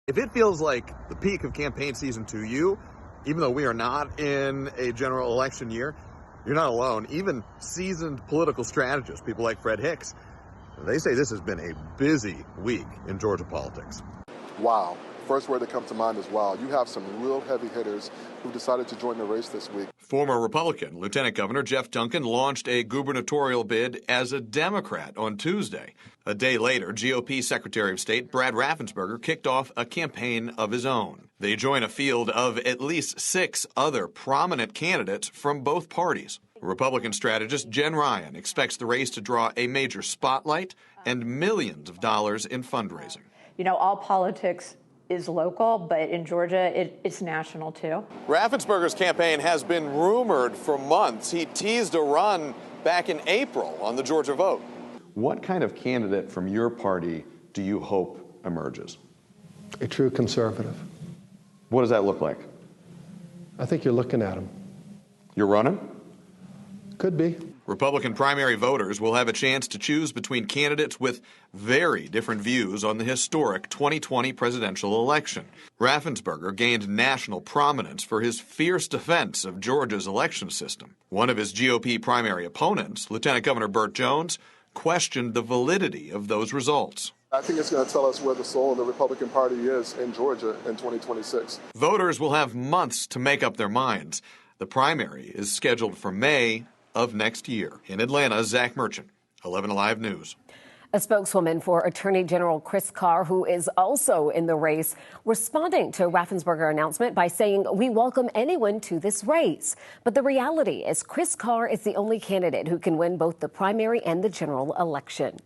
If it feels like the peak of campaign season to you, even though we are not in a general election year, you're not alone. Even seasoned political strategists, people like Fred Hicks, they say this has been a busy week in Georgia politics. Wow. First word that comes to mind is wow. You have some real heavy hitters who decided to join the race this week. Former Republican Lieutenant Governor Jeff Duncan launched a gubernatorial bid as a Democrat on Tuesday. A day later, GOP Secretary of State Brad Raffensperger kicked off a campaign of his own. They join a field of at least 6 other prominent candidates from both parties. Republican strategist Jen Ryan expects the race to draw a major spotlight and millions of dollars in fundraising. You know, all politics is local, but in Georgia, it's national too. Raffensperger's campaign has been rumored for months. He teased a run back in April on the Georgia vote. What kind of candidate from your party do you hope emerges? A true conservative. What does that look like? I think you're looking at him. You're running? Could be. Republican primary voters will have a chance to choose between candidates with very different views on the historic 2020 presidential election. Raffensperger gained national prominence for his fierce defense of Georgia's election system. One of his GOP primary opponents, Lieutenant Governor Burt Jones, questioned the validity of those results. I think it's going to tell us where the soul of the Republican Party is in Georgia in 2026. Voters will have months to make up their minds. The primary is scheduled for May of next year. In Atlanta, Zach Merchant, 11 Alive News. A spokeswoman for Attorney General Chris Carr, who is also in the race, responding to Raffensperger's announcement by saying, "We welcome anyone to this race." But the reality is Chris Carr is the only candidate who can win both the primary and the general election.